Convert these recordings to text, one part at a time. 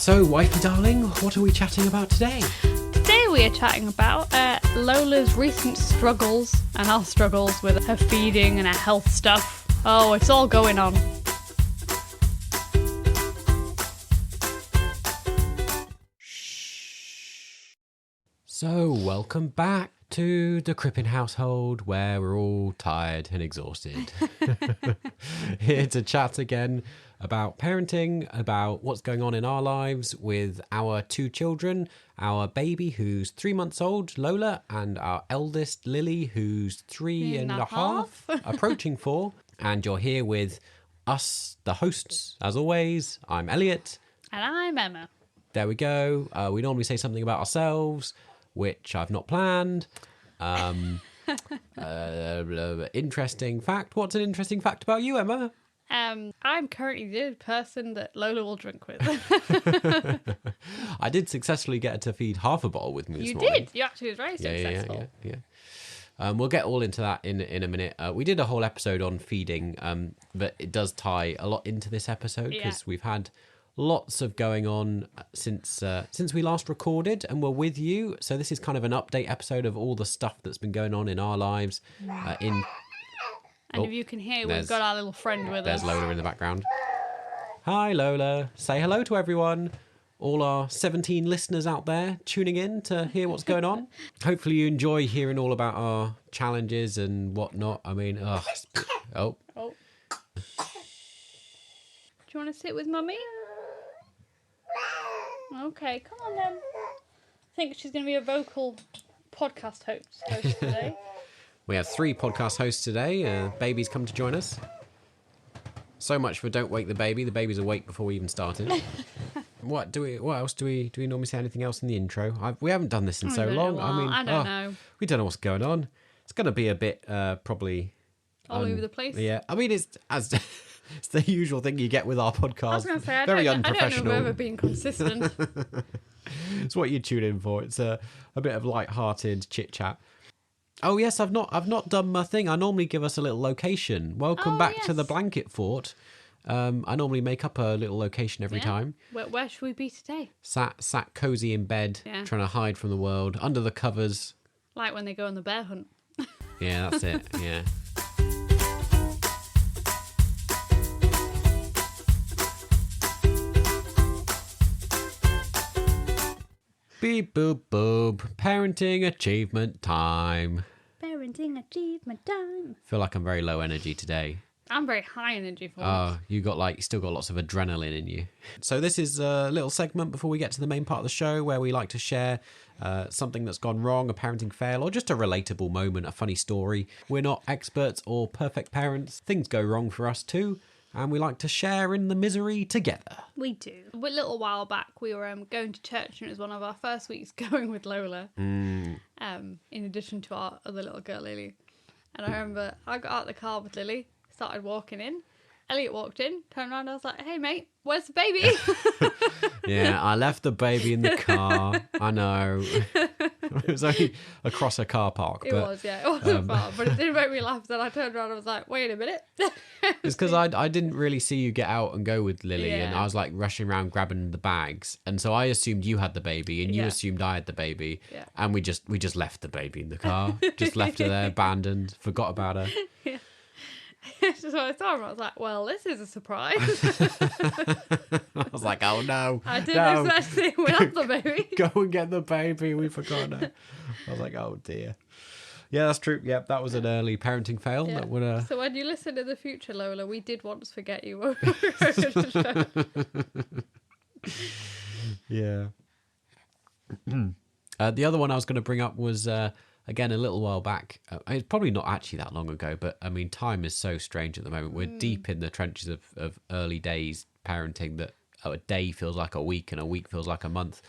So, wifey darling, what are we chatting about today? Today we are chatting about Lola's recent struggles and our struggles with her feeding and her health stuff. Oh, it's all going on. So, welcome back to the Crippen household where we're all tired and exhausted. Here to chat again about parenting, about what's going on in our lives with our two children, our baby who's 3 months old, Lola, and our eldest, Lily, who's three and a half, approaching 4. And you're here with us, the hosts, as always. I'm Elliot. And I'm Emma. There we go. We normally say something about ourselves, which I've not planned. Interesting fact. What's an interesting fact about you, Emma? I'm currently the person that Lola will drink with. I did successfully get her to feed half a bottle with me this You morning. did. You actually was very successful. Yeah. We'll get all into that in a minute. We did a whole episode on feeding, but it does tie a lot into this episode because we've had lots of going on since we last recorded and we're with you. So this is kind of an update episode of all the stuff that's been going on in our lives. And if you can hear, we've got our little friend with There's us. Lola in the background. Hi, Lola. Say hello to everyone. All our 17 listeners out there tuning in to hear what's going on. Hopefully you enjoy hearing all about our challenges and whatnot. I mean, Oh. Do you want to sit with Mummy? Okay, come on then. I think she's going to be a vocal podcast host today. We have 3 podcast hosts today. Baby's come to join us. So much for don't wake the baby. The baby's awake before we even started. What else do we normally say? Anything else in the intro? We haven't done this in so long. I don't know. We don't know what's going on. It's going to be a bit probably all over the place. Yeah, I mean it's the usual thing you get with our podcast. I was going to say, very I unprofessional. don't know if we're ever being consistent. It's what you tune in for. It's a bit of light-hearted chit-chat. Oh yes, I've not done my thing. I normally give us a little location. Welcome back to the blanket fort. I normally make up a little location every time. Where should we be today? Sat cozy in bed, trying to hide from the world, under the covers. Like when they go on the bear hunt. Yeah, that's it. Yeah. Beep boop boop. Parenting achievement time. Parenting achievement time. Feel like I'm very low energy today. I'm very high energy for Oh, you still got lots of adrenaline in you. So this is a little segment before we get to the main part of the show where we like to share something that's gone wrong, a parenting fail, or just a relatable moment, a funny story. We're not experts or perfect parents. Things go wrong for us too. And we like to share in the misery together. We do. A little while back, we were going to church, and it was one of our first weeks going with Lola, in addition to our other little girl, Lily. And I remember I got out of the car with Lily, started walking in. Elliot walked in, turned around, I was like, hey, mate, where's the baby? Yeah, I left the baby in the car. I know. It was only across a car park. It wasn't far, but it did make me laugh. Then I turned around and I was like, wait a minute. It's because I didn't really see you get out and go with Lily, and I was like rushing around grabbing the bags, and so I assumed you had the baby and you assumed I had the baby, and we just left the baby in the car, just left her there abandoned, forgot about her. Yeah. So I saw him, I was like, well, this is a surprise. I was like, oh no, I didn't expect we have the baby. Go and get the baby, we forgot her. I was like, oh dear. Yeah, that's true. Yep, that was an early parenting fail. Yeah. That would. So when you listen in the future, Lola, we did once forget you. Yeah. The other one I was going to bring up was again a little while back. It's probably not actually that long ago, but I mean, time is so strange at the moment. We're deep in the trenches of early days parenting. That a day feels like a week, and a week feels like a month.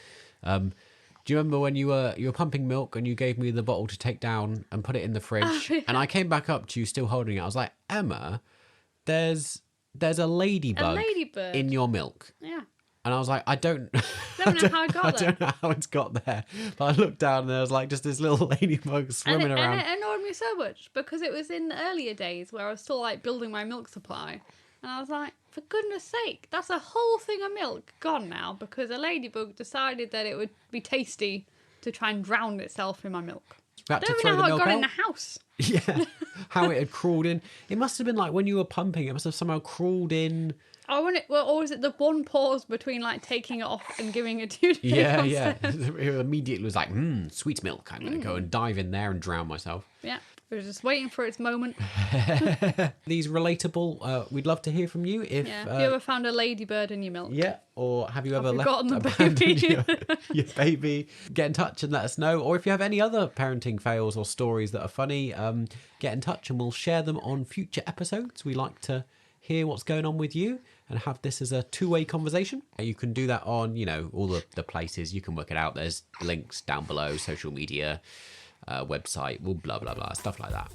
Do you remember when you were pumping milk and you gave me the bottle to take down and put it in the fridge? And I came back up to you still holding it. I was like, Emma, there's a ladybug in your milk. Yeah. And I was like, I don't know how it got there. I don't know how it's got there. But I looked down and there was like just this little ladybug swimming around. And it annoyed me so much because it was in the earlier days where I was still like building my milk supply. And I was like, for goodness sake, that's a whole thing of milk gone now because a ladybug decided that it would be tasty to try and drown itself in my milk. I don't even know how it got in the house. Yeah, how it had crawled in. It must have been like when you were pumping, it must have somehow crawled in. Oh, or was it the one pause between like taking it off and giving it to you? Yeah. It immediately was like, sweet milk. I'm going to go and dive in there and drown myself. Yeah. It was just waiting for its moment. These relatable, we'd love to hear from you. If have you ever found a ladybird in your milk? Yeah, or have you ever abandoned your baby? Get in touch and let us know. Or if you have any other parenting fails or stories that are funny, get in touch and we'll share them on future episodes. We like to hear what's going on with you and have this as a two-way conversation. You can do that on, all the places. You can work it out. There's links down below, social media, website, blah, blah, blah, stuff like that.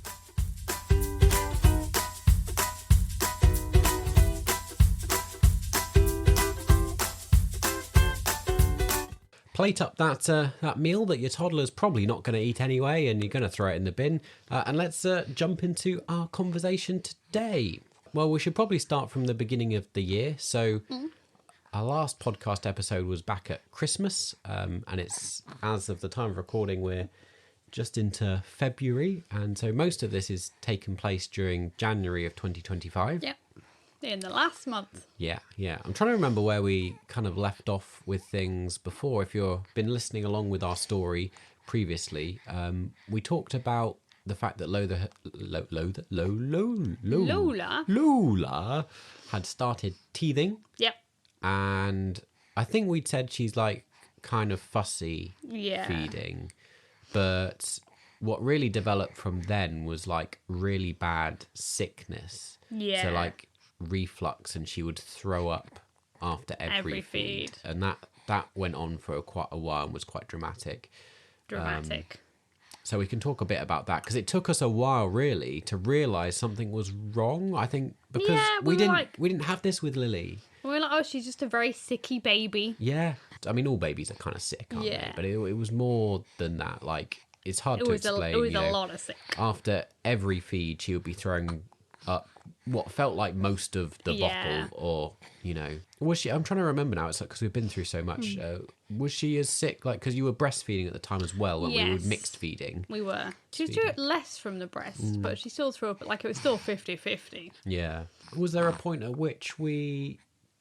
Plate up that meal that your toddler's probably not going to eat anyway, and you're going to throw it in the bin. And let's jump into our conversation today. Well, we should probably start from the beginning of the year. So our last podcast episode was back at Christmas, and it's, as of the time of recording, we're just into February. And so most of this is taking place during January of 2025. Yep. In the last month. Yeah. I'm trying to remember where we kind of left off with things before. If you've been listening along with our story previously, we talked about the fact that Lola had started teething. Yep. And I think we'd said she's like kind of fussy feeding. But what really developed from then was like really bad sickness. Yeah. So like reflux, and she would throw up after every feed. And that went on for quite a while and was quite dramatic. So we can talk a bit about that because it took us a while really to realise something was wrong. I think because we didn't have this with Lily. We were like, oh, she's just a very sicky baby. Yeah, I mean all babies are kind of sick, aren't they? But it was more than that. Like it's hard to explain. It was a lot of sick. After every feed, she would be throwing up what felt like most of the bottle, or was she? I'm trying to remember now. It's like because we've been through so much. Was she as sick? Like because you were breastfeeding at the time as well, when we were mixed feeding. We were. She threw it less from the breast, but she still threw up. Like it was still 50-50. Yeah. Was there a point at which we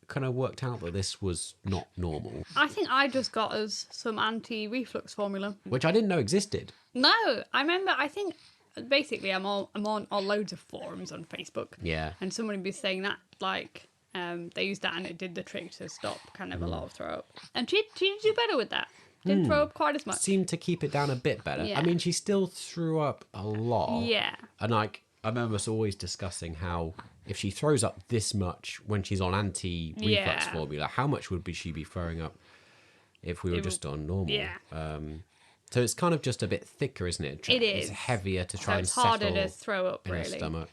kind of worked out that this was not normal? I think I just got us some anti-reflux formula, which I didn't know existed. No, I remember. I think. Basically, I'm on loads of forums on Facebook. Yeah. And someone would be saying that, like, they used that and it did the trick to stop kind of a lot of throw up. And she did do better with that. Didn't throw up quite as much. Seemed to keep it down a bit better. Yeah. I mean, she still threw up a lot. Yeah. And, like, I remember us always discussing how if she throws up this much when she's on anti-reflux formula, how much would she be throwing up if we were just on normal? Yeah. So it's kind of just a bit thicker, isn't it? It is. It's heavier to try and settle. It's harder to throw up, in really. her stomach.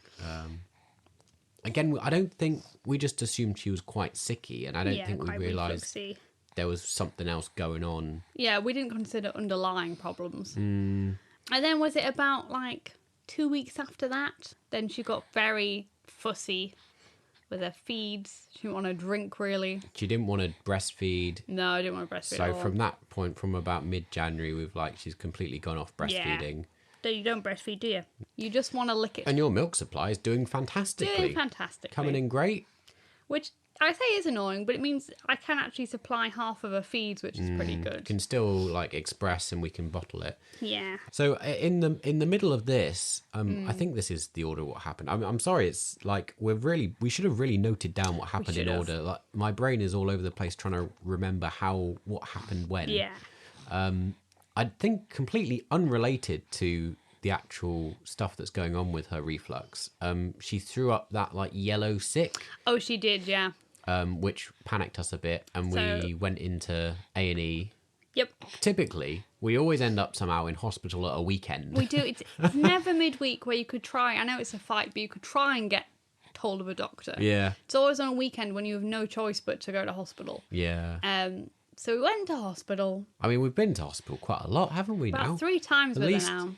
Again, I don't think we just assumed she was quite sicky, and I don't think we realised there was something else going on. Yeah, we didn't consider underlying problems. And then was it about like 2 weeks after that? Then she got very fussy with her feeds. She didn't want to drink, really. She didn't want to breastfeed. No, I didn't want to breastfeed So at all. from that point, from about mid-January, she's completely gone off breastfeeding. Yeah. You don't breastfeed, do you? You just want to lick it. And your milk supply is doing fantastically. Coming in great. Which I say is annoying, but it means I can actually supply half of her feeds, which is pretty good. Can still like express, and we can bottle it. Yeah. So in the middle of this, I think this is the order of what happened. I'm sorry, it's like we should have really noted down what happened in order. Like my brain is all over the place trying to remember what happened when. Yeah. I think completely unrelated to the actual stuff that's going on with her reflux. She threw up that like yellow sick. Oh, she did, yeah. Which panicked us a bit, and we went into A&E. Yep. Typically, we always end up somehow in hospital at a weekend. We do. It's never midweek where you could try. I know it's a fight, but you could try and get hold of a doctor. Yeah. It's always on a weekend when you have no choice but to go to hospital. Yeah. So we went to hospital. I mean, we've been to hospital quite a lot, haven't we? About now 3 times at with least. her now.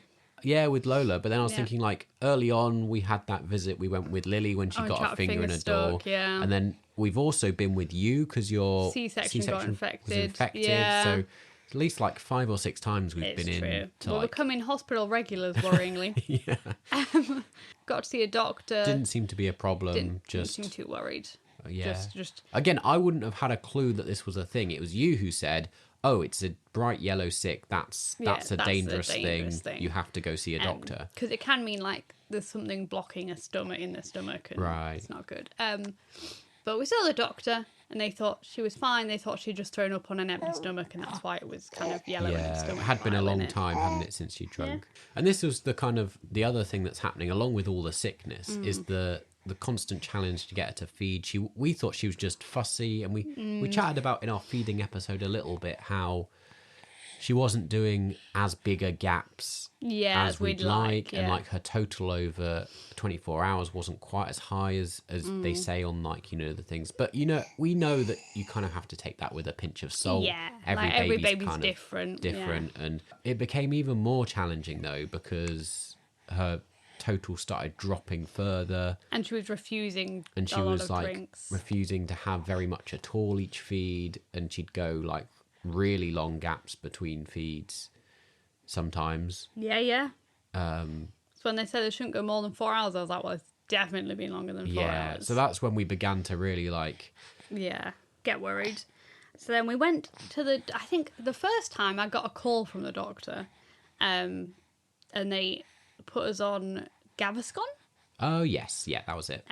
Yeah, with Lola. But then I was thinking, like, early on, we had that visit. We went with Lily when she got a finger in a door. Yeah. And then we've also been with you because your C-section got was infected. infected. Yeah. So at least like 5 or 6 times we've It's been true. in to We're like... becoming hospital regulars, worryingly. Yeah. Got to see a doctor. Didn't seem to be a problem. Didn't Just seem too worried. yeah. Just Again, I wouldn't have had a clue that this was a thing. It was you who said, "Oh, it's a bright yellow sick. That's a dangerous thing. You have to go see a doctor." Because it can mean like there's something blocking in the stomach, and Right. it's not good. But we saw the doctor, and they thought she was fine. They thought she'd just thrown up on an empty stomach, and that's why it was kind of yellow in its Yeah, stomach. it had been a long innit? time, hadn't it, since you drunk? And this was the other thing that's happening, along with all the sickness, is the constant challenge to get her to feed. We thought she was just fussy, and we chatted about in our feeding episode a little bit how she wasn't doing as big a gaps as we'd like, and like her total over 24 hours wasn't quite as high as they say on like the things. But we know that you kind of have to take that with a pinch of salt. Yeah, every baby's kind of different, and it became even more challenging though because her total started dropping further, and she was refusing. And she a lot was of like drinks. refusing to have very much at all each feed, and she'd go like really long gaps between feeds sometimes. Yeah. So when they said they shouldn't go more than 4 hours, I was like, well, it's definitely been longer than 4 hours. So that's when we began to really like... Yeah, get worried. So then we went to I think the first time I got a call from the doctor, and they put us on Gaviscon. Oh, yes. Yeah, that was it.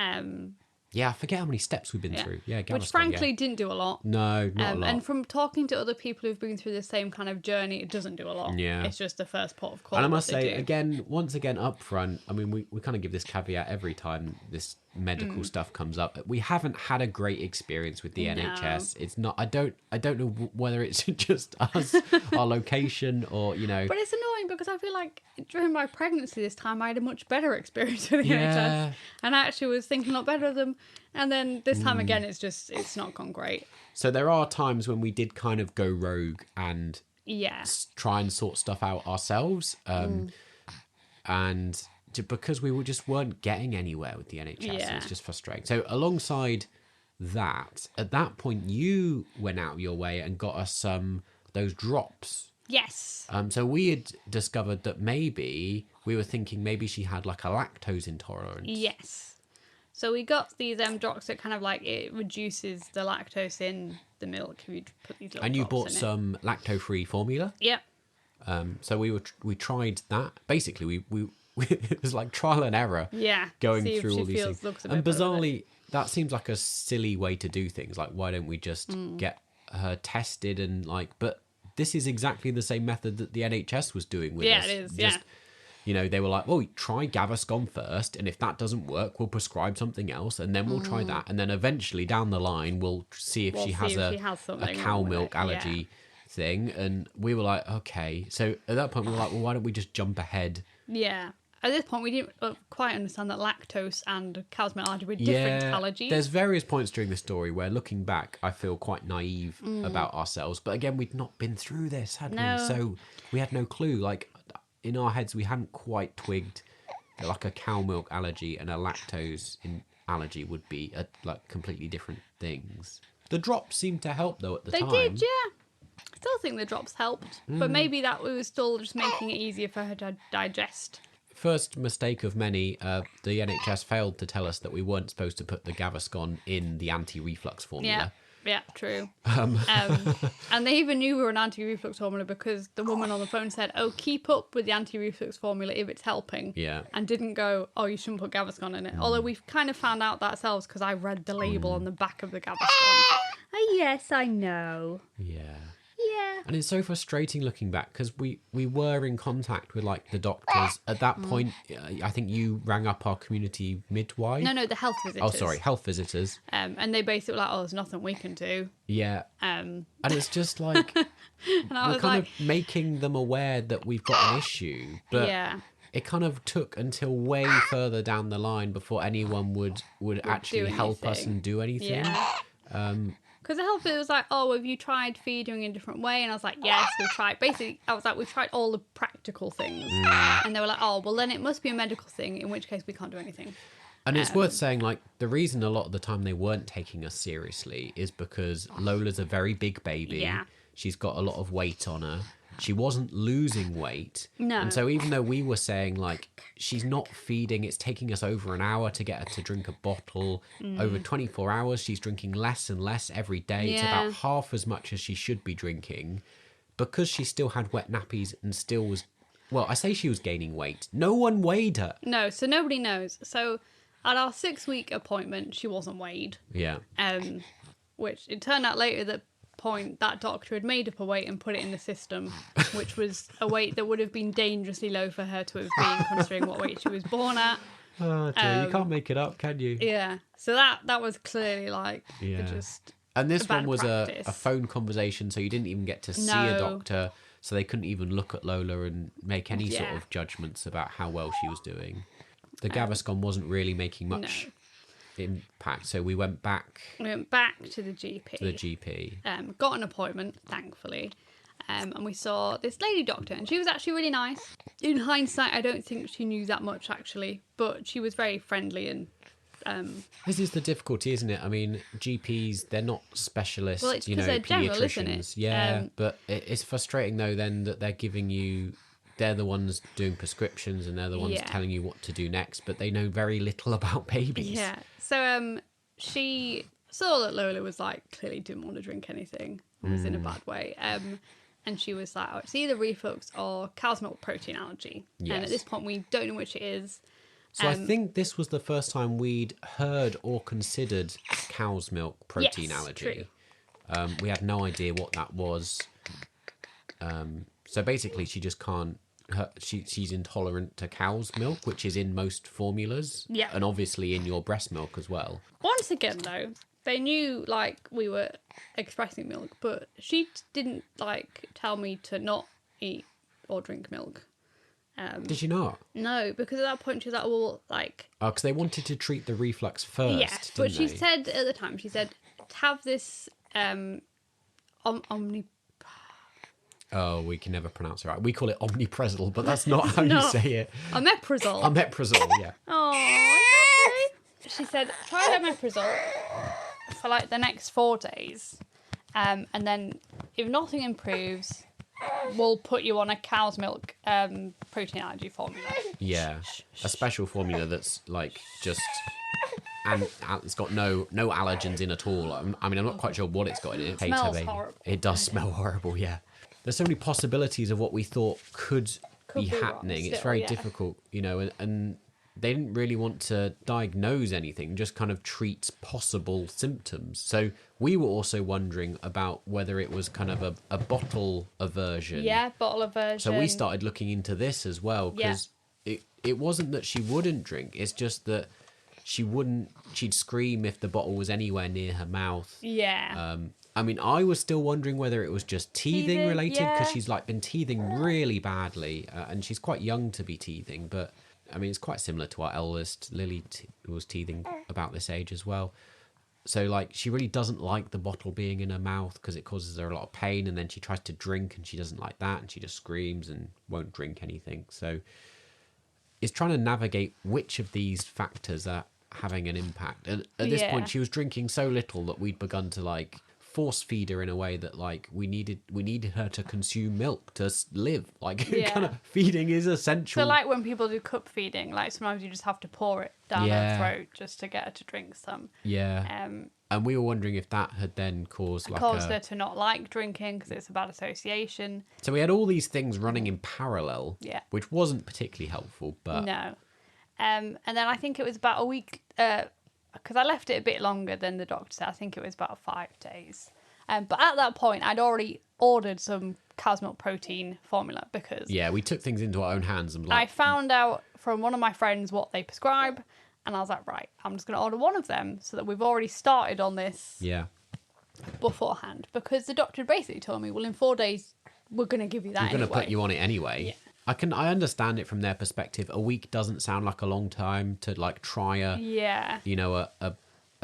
Yeah, I forget how many steps we've been through. Yeah, Gaviscon, which frankly didn't do a lot. No, not a lot. And from talking to other people who've been through the same kind of journey, it doesn't do a lot. Yeah. It's just the first port of call. And I must say, once again, up front, I mean, we kind of give this caveat every time this medical stuff comes up. We haven't had a great experience with the NHS. It's not... I don't know whether it's just us, our location, or, But it's annoying because I feel like during my pregnancy this time, I had a much better experience with the NHS. And I actually was thinking a lot better of them. And then this time again, it's not gone great. So there are times when we did kind of go rogue and try and sort stuff out ourselves. And because we just weren't getting anywhere with the NHS. It was just frustrating. So alongside that, at that point, you went out your way and got us those drops. Yes. So we had discovered that maybe maybe she had like a lactose intolerance. Yes. So we got these drops that kind of like it reduces the lactose in the milk if you put these little And you drops bought in some lacto-free formula. Yep. So we tried that. Basically, we it was like trial and error. Yeah. Going see if through she all these feels, things. looks a And bit better with bizarrely, that seems like a silly way to do things. Like, why don't we just get her tested and like? But this is exactly the same method that the NHS was doing with us. Yeah, it is. Just, they were like, well, try Gaviscon first, and if that doesn't work, we'll prescribe something else, and then we'll try that, and then eventually down the line, we'll see if she has a cow milk allergy thing. And we were like, okay. So at that point, we were like, well, why don't we just jump ahead? Yeah. At this point, we didn't quite understand that lactose and cow's milk allergy were different allergies. There's various points during the story where, looking back, I feel quite naive about ourselves. But again, we'd not been through this, had we? So we had no clue. Like, in our heads, we hadn't quite twigged that like a cow milk allergy and a lactose allergy would be like completely different things. The drops seemed to help, though, at the time. They did, yeah. I still think the drops helped. But maybe that was still just making it easier for her to digest. First mistake of many, the NHS failed to tell us that we weren't supposed to put the Gaviscon in the anti-reflux formula. Yeah, true. And they even knew we were an anti-reflux formula because the woman on the phone said, oh, keep up with the anti-reflux formula if it's helping. Yeah. And didn't go, oh, you shouldn't put Gaviscon in it. Although we've kind of found out that ourselves because I read the label on the back of the Gaviscon. Yes, I know. Yeah. Yeah. And it's so frustrating looking back because we were in contact with like the doctors. At that point, I think you rang up our community midwife. No, the health visitors. Oh, sorry, health visitors. And they basically were like, oh, there's nothing we can do. Yeah. And it's just like, we're kind of making them aware that we've got an issue. But it kind of took until way further down the line before anyone would actually help us and do anything. Yeah. Because the health was like, oh, have you tried feeding in a different way? And I was like, yes, we've tried. Basically, I was like, we've tried all the practical things. And they were like, oh, well, then it must be a medical thing, in which case we can't do anything. And it's worth saying, like, the reason a lot of the time they weren't taking us seriously is because Lola's a very big baby. Yeah. She's got a lot of weight on her. She wasn't losing weight. No. And so even though we were saying, like, she's not feeding, it's taking us over an hour to get her to drink a bottle. Over 24 hours, she's drinking less and less every day. It's Yeah. about half as much as she should be drinking. Because she still had wet nappies and still was... Well, I say she was gaining weight. No one weighed her. No, so nobody knows. So at our 6-week appointment, she wasn't weighed. Yeah. Which it turned out later that point that doctor had made up a weight and put it in the system, which was a weight that would have been dangerously low for her to have been, considering what weight she was born at. Oh, dear. You can't make it up, can you? Yeah. So that was clearly like just... And this one was a practice. phone conversation, so you didn't even get to see a doctor, so they couldn't even look at Lola and make any sort of judgments about how well she was doing. The Gaviscon wasn't really making much impact, so we went back to the GP. Got an appointment, thankfully, and we saw this lady doctor, and she was actually really nice. In hindsight, I don't think she knew that much, actually, but she was very friendly and... This is the difficulty, isn't it? I mean, GPs, they're not specialists, well, it's because they're general, isn't it? Yeah, but it's frustrating, though, then, that they're giving you... They're the ones doing prescriptions and they're the ones telling you what to do next, but they know very little about babies. Yeah. So she saw that Lola was like clearly didn't want to drink anything, was in a bad way. And she was like, oh, it's either reflux or cow's milk protein allergy. Yes. And at this point, we don't know which it is. So I think this was the first time we'd heard or considered cow's milk protein allergy. We had no idea what that was. So basically, she just can't. She's intolerant to cow's milk, which is in most formulas, and obviously in your breast milk as well. Once again, though, they knew like we were expressing milk, but she didn't like tell me to not eat or drink milk. Did she not? No, because at that point she was like, well, like... Oh, because they wanted to treat the reflux first, yes, but she said at the time, have this Oh, we can never pronounce it right. We call it omeprazole, but that's not how you say it. Omeprazole. Omeprazole, yeah. Oh, she said, try omeprazole for like the next 4 days. And then if nothing improves, we'll put you on a cow's milk protein allergy formula. Yeah, a special formula that's like just... And it's got no allergens in at all. I mean, I'm not quite sure what it's got in it. It smells horrible. It does smell horrible, yeah. There's so many possibilities of what we thought could be happening. It's very difficult, you know, and they didn't really want to diagnose anything, just kind of treat possible symptoms. So we were also wondering about whether it was kind of a bottle aversion. Yeah, bottle aversion. So we started looking into this as well, because it wasn't that she wouldn't drink, it's just that she'd scream if the bottle was anywhere near her mouth. Yeah. I mean, I was still wondering whether it was just teething related, because she's like been teething really badly, and she's quite young to be teething. But I mean, it's quite similar to our eldest. Lily was teething about this age as well. So like, she really doesn't like the bottle being in her mouth because it causes her a lot of pain, and then she tries to drink and she doesn't like that, and she just screams and won't drink anything. So it's trying to navigate which of these factors are having an impact. And at this point, she was drinking so little that we'd begun to like force feed her in a way that like we needed her to consume milk to live. Like kind of feeding is essential. So like when people do cup feeding, like sometimes you just have to pour it down her throat just to get her to drink some. And we were wondering if that had then caused her to not like drinking because it's a bad association. So we had all these things running in parallel, which wasn't particularly helpful. But no. And then I think it was about a week, because I left it a bit longer than the doctor said. I think it was about 5 days. But at that point, I'd already ordered some cow's milk protein formula because... Yeah, we took things into our own hands. And I found out from one of my friends what they prescribe, and I was like, right, I'm just going to order one of them so that we've already started on this beforehand. Because the doctor basically told me, well, in 4 days, we're going to give you that anyway. We're going to put you on it anyway. Yeah. I understand it from their perspective. A week doesn't sound like a long time to like try a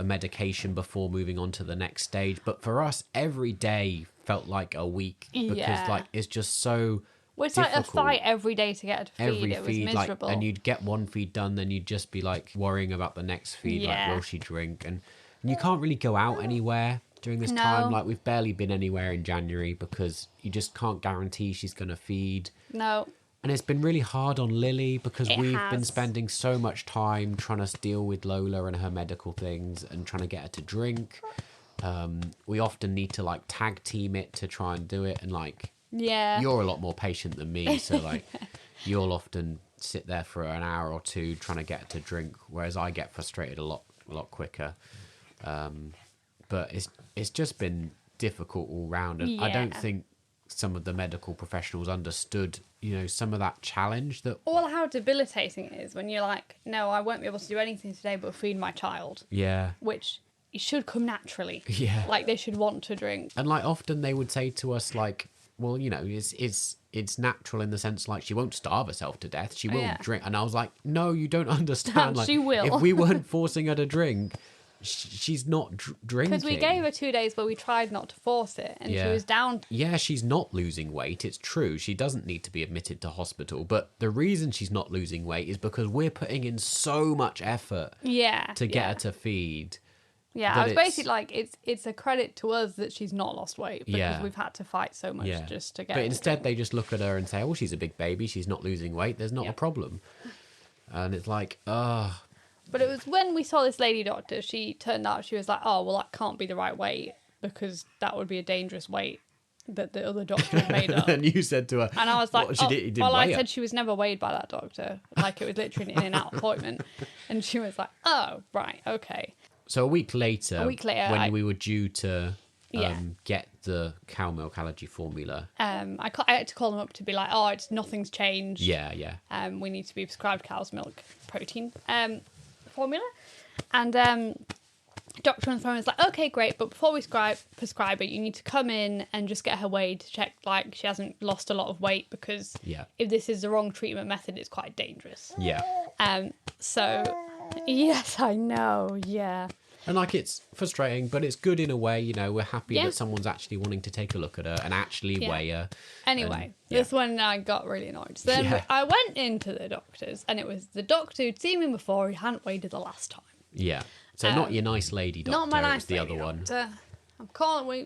medication before moving on to the next stage. But for us, every day felt like a week because like it's just so Well, it's like a fight every day to get her to feed. Every It was feed, miserable. and you'd get one feed done, then you'd just be like worrying about the next feed, like will she drink? And you can't really go out anywhere during this time. Like we've barely been anywhere in January because you just can't guarantee she's going to feed. No. And it's been really hard on Lily because we've been spending so much time trying to deal with Lola and her medical things and trying to get her to drink. We often need to like tag team it to try and do it, and like you're a lot more patient than me, so like you'll often sit there for an hour or two trying to get her to drink, whereas I get frustrated a lot quicker. But it's just been difficult all round, and I don't think some of the medical professionals understood, you know, some of that challenge that all how debilitating it is when you're like, no, I won't be able to do anything today but feed my child. Yeah. Which it should come naturally. Yeah. Like they should want to drink. And like often they would say to us like, well, you know, it's natural in the sense like she won't starve herself to death. She will drink. And I was like, no, you don't understand. Like, she will. If we weren't forcing her to drink, she's not drinking. Because we gave her 2 days where we tried not to force it, and she was down. Yeah, she's not losing weight. It's true. She doesn't need to be admitted to hospital. But the reason she's not losing weight is because we're putting in so much effort to get her to feed. Yeah, I was basically like, it's a credit to us that she's not lost weight because we've had to fight so much just to get. But instead, they just look at her and say, "Oh, she's a big baby. She's not losing weight. There's not a problem." And it's like, ugh. But it was when we saw this lady doctor, she turned out she was like, oh, well, that can't be the right weight because that would be a dangerous weight that the other doctor had made up. And you said to her, and I was like, what, I said she was never weighed by that doctor. Like it was literally an in-and-out appointment. And she was like, oh, right, okay. So a week later, when we were due to get the cow milk allergy formula. I had to call them up to be like, oh, nothing's changed. Yeah. We need to be prescribed cow's milk protein formula. And doctor on the phone was like, okay, great, but before we prescribe it, you need to come in and just get her weighed to check like she hasn't lost a lot of weight, because if this is the wrong treatment method, it's quite dangerous. So yes, I know, and like it's frustrating, but it's good in a way, you know. We're happy that someone's actually wanting to take a look at her and actually weigh her. Anyway, this one I got really annoyed. So then I went into the doctor's, and it was the doctor who'd seen me before who hadn't weighed her the last time. Yeah. So not your nice lady doctor, not my nice it's the lady other one. Doctor. I'm calling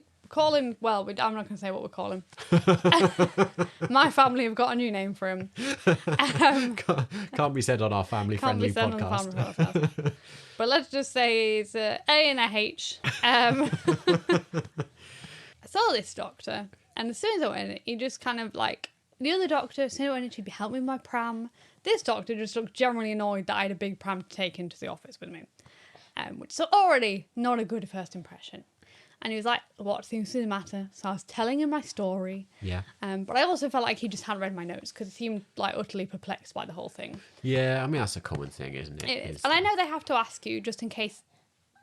well, I'm not going to say what we call him. My family have got a new name for him. Can't be said on our family-friendly podcast. But let's just say it's A and a H. I saw this doctor, and as soon as I went in, he just kind of like, the other doctor, as soon as I went in, she'd be helping with my pram. This doctor just looked generally annoyed that I had a big pram to take into the office with me. Which is already not a good first impression. And he was like, what seems to be the matter? So I was telling him my story. Yeah. But I also felt like he just hadn't read my notes because he seemed like utterly perplexed by the whole thing. Yeah, I mean, that's a common thing, isn't it? It is. And I know they have to ask you just in case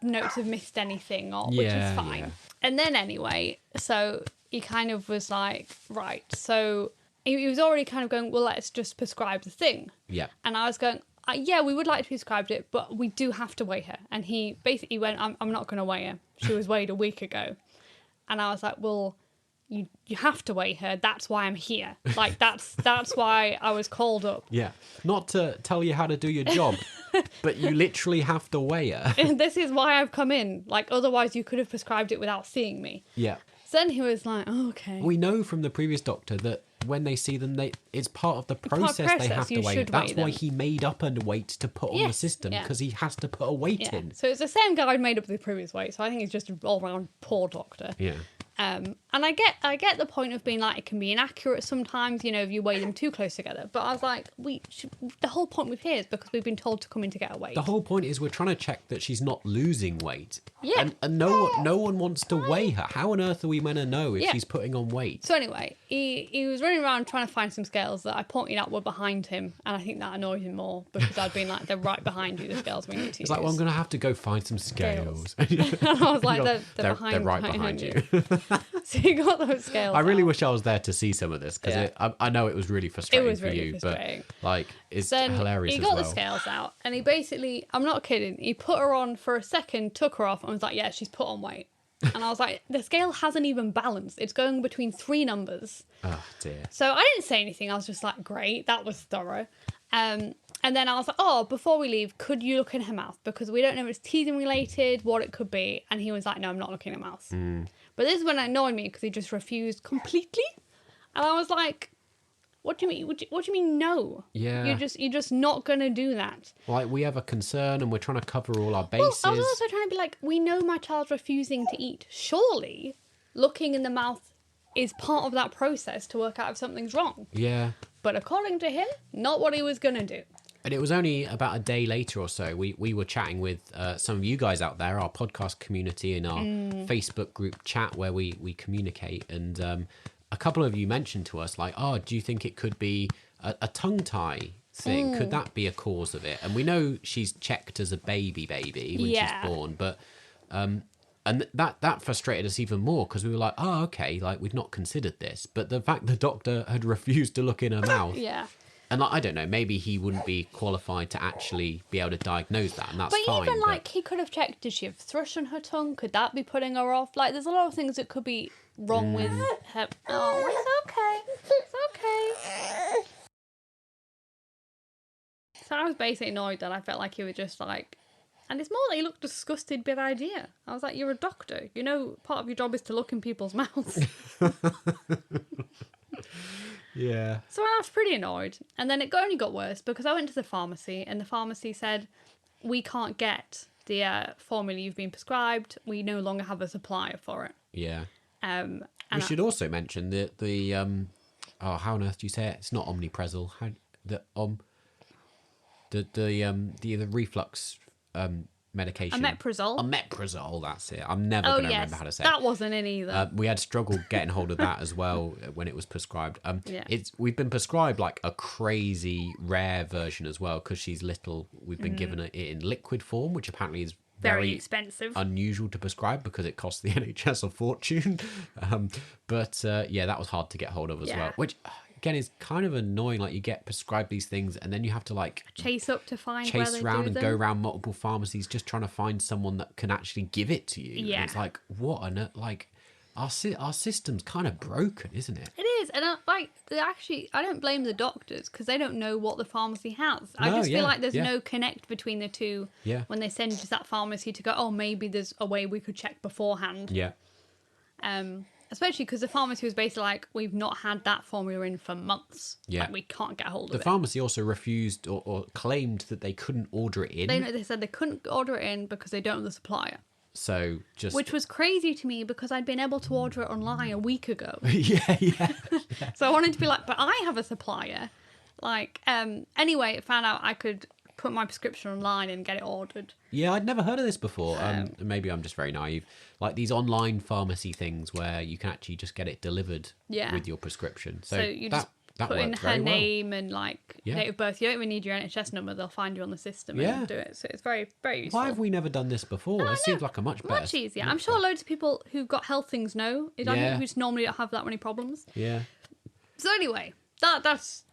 notes have missed anything, which is fine. Yeah. And then anyway, so he kind of was like, right. So he was already kind of going, well, let's just prescribe the thing. Yeah. And I was going, yeah, we would like to prescribe it, but we do have to weigh her. And he basically went, I'm not going to weigh her. She was weighed a week ago. And I was like, well, you have to weigh her. That's why I'm here. Like, that's why I was called up. Yeah. Not to tell you how to do your job, but you literally have to weigh her. And this is why I've come in. Like, otherwise you could have prescribed it without seeing me. Yeah. So then he was like, oh, okay. We know from the previous doctor that when they see them, it's part of the process they have to weigh. That's why he made up a weight to put on the system, because he has to put a weight in. So it's the same guy who made up the previous weight. So I think he's just an all-round poor doctor. Yeah. And I get the point of being like, it can be inaccurate sometimes, you know, if you weigh them too close together. But I was like, the whole point we're here is because we've been told to come in to get a weight. The whole point is we're trying to check that she's not losing weight. Yeah. And no one wants to weigh her. How on earth are we meant to know if she's putting on weight? So anyway, he was running around trying to find some scales that I pointed out were behind him. And I think that annoyed him more because I'd been like, they're right behind you, the scales we need to use. It's like, well, I'm going to have to go find some scales. And I was like, they're right behind you. So you got those scales. I really wish I was there to see some of this because I know it was really frustrating for you, but like it's hilarious. He got the scales out and he basically, I'm not kidding, he put her on for a second, took her off, and was like, "Yeah, she's put on weight." And I was like, the scale hasn't even balanced. It's going between 3 numbers. Oh, dear. So I didn't say anything. I was just like, great, that was thorough. And then I was like, oh, before we leave, could you look in her mouth? Because we don't know if it's teething related, what it could be. And he was like, no, I'm not looking in her mouth. But this is when it annoyed me because he just refused completely. And I was like, what do you mean? What do you mean no? Yeah. You're just not going to do that. Like, we have a concern and we're trying to cover all our bases. Well, I was also trying to be like, we know my child's refusing to eat. Surely looking in the mouth is part of that process to work out if something's wrong. Yeah. But according to him, not what he was going to do. And it was only about a day later or so, we were chatting with some of you guys out there, our podcast community in our Facebook group chat where we communicate. And a couple of you mentioned to us, like, oh, do you think it could be a tongue tie thing? Could that be a cause of it? And we know she's checked as a baby when she's born. But and that frustrated us even more because we were like, oh, okay, like, we'd not considered this. But the fact the doctor had refused to look in her mouth. Yeah. And like, I don't know, maybe he wouldn't be qualified to actually be able to diagnose that, and that's But fine. even, like, he could have checked, did she have thrush on her tongue? Could that be putting her off? Like, there's a lot of things that could be wrong with her. Oh, it's okay. It's okay. So I was basically annoyed that I felt like he was just, like... And it's more that he looked disgusted by the idea. I was like, you're a doctor. You know, part of your job is to look in people's mouths. Yeah. So I was pretty annoyed. And then it only got worse because I went to the pharmacy and the pharmacy said, we can't get the formula you've been prescribed. We no longer have a supplier for it. Yeah. And We should also mention that the how on earth do you say it? It's not omeprazole. How the reflux medication. Omeprazole. That's it. I'm never going to remember how to say it. That wasn't in either. We had struggled getting hold of that as well when it was prescribed. We've been prescribed like a crazy rare version as well because she's little. We've been given it in liquid form, which apparently is very expensive, unusual to prescribe because it costs the NHS a fortune. But that was hard to get hold of as well, which again is kind of annoying. Like, you get prescribed these things and then you have to like chase around and go around multiple pharmacies just trying to find someone that can actually give it to you. Yeah. And it's like, what on like our system's kind of broken, isn't it? It is. And I don't blame the doctors because they don't know what the pharmacy has. I just feel like there's no connect between the two when they send you to that pharmacy to go, oh, maybe there's a way we could check beforehand. Yeah. Especially because the pharmacy was basically like, we've not had that formula in for months. Yeah. Like, we can't get hold of it. it. The pharmacy also refused or claimed that they couldn't order it in. They said they couldn't order it in because they don't have the supplier. So Which was crazy to me because I'd been able to order it online a week ago. yeah. So I wanted to be like, but I have a supplier. Like, anyway, found out I could put my prescription online and get it ordered. Yeah, I'd never heard of this before. Maybe I'm just very naive. Like these online pharmacy things where you can actually just get it delivered with your prescription. So you just put in her name and like date of birth. You don't even need your NHS number. They'll find you on the system and do it. So it's very, very useful. Why have we never done this before? It seems like a much better. Much easier. I'm sure loads of people who've got health things know. I think we just normally don't have that many problems. Yeah. So anyway, that's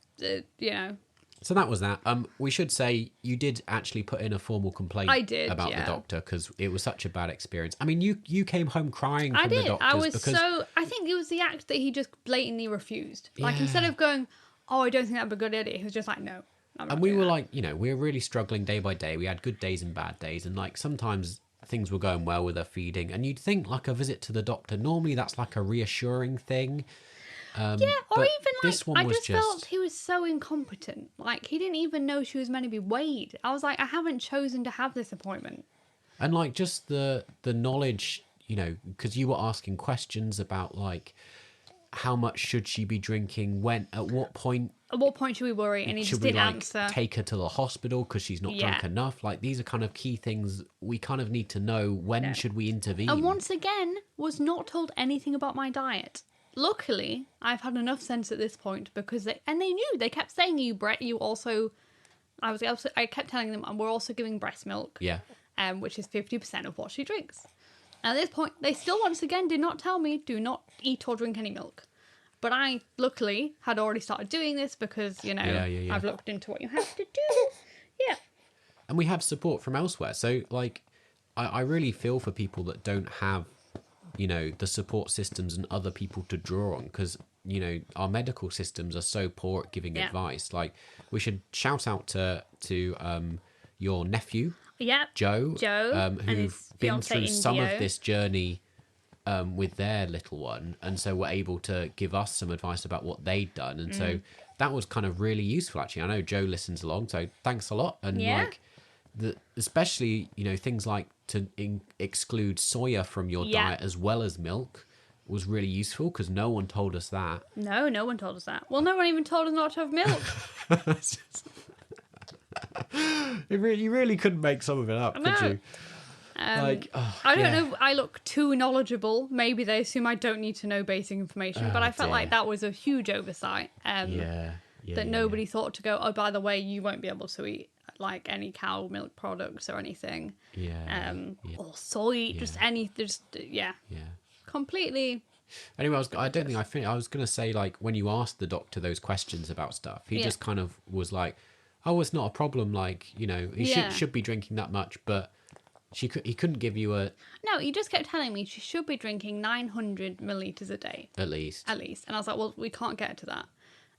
So that was that. We should say you did actually put in a formal complaint about the doctor because it was such a bad experience. I mean, you came home crying from the doctors. I think it was the act that he just blatantly refused. Like, instead of going, oh, I don't think that'd be a good idea, he was just like, no. And we were like, we were really struggling day by day. We had good days and bad days. And like sometimes things were going well with her feeding. And you'd think like a visit to the doctor, normally that's like a reassuring thing. Or even like, this one I was just felt he was so incompetent. Like, he didn't even know she was meant to be weighed. I was like, I haven't chosen to have this appointment. And like just the knowledge, because you were asking questions about like how much should she be drinking, when, at what point should we worry? And he just didn't answer. Take her to the hospital because she's not drunk enough. Like, these are kind of key things we kind of need to know. When should we intervene? And once again, was not told anything about my diet. Luckily, I've had enough sense at this point because they knew. They kept saying, you also, I kept telling them, and we're also giving breast milk. Yeah. Which is 50% of what she drinks. And at this point, they still once again did not tell me, do not eat or drink any milk. But I, luckily, had already started doing this because, I've looked into what you have to do. Yeah. And we have support from elsewhere. So, like, I really feel for people that don't have you know, the support systems and other people to draw on, because, you know, our medical systems are so poor at giving advice. Like, we should shout out to your nephew, Joe, and who've his been fiance, through some of Indio. this journey with their little one, and so were able to give us some advice about what they'd done, and so that was kind of really useful, actually. I know Joe listens along, so thanks a lot. And like, especially, you know, things like to exclude soya from your diet as well as milk was really useful, because no one told us that. No one told us that. Well, no one even told us not to have milk. You really couldn't make some of it up, could you? I don't know. I look too knowledgeable. Maybe they assume I don't need to know basic information, but I felt like that was a huge oversight. That nobody thought to go, oh, by the way, you won't be able to eat like any cow milk products or anything. Or soy, completely. Anyway, I don't think I finished. I was going to say, like, when you asked the doctor those questions about stuff, he just kind of was like, oh, it's not a problem. Like, you know, he should be drinking that much, but he couldn't give you a... No, he just kept telling me she should be drinking 900 millilitres a day. At least. And I was like, well, we can't get to that.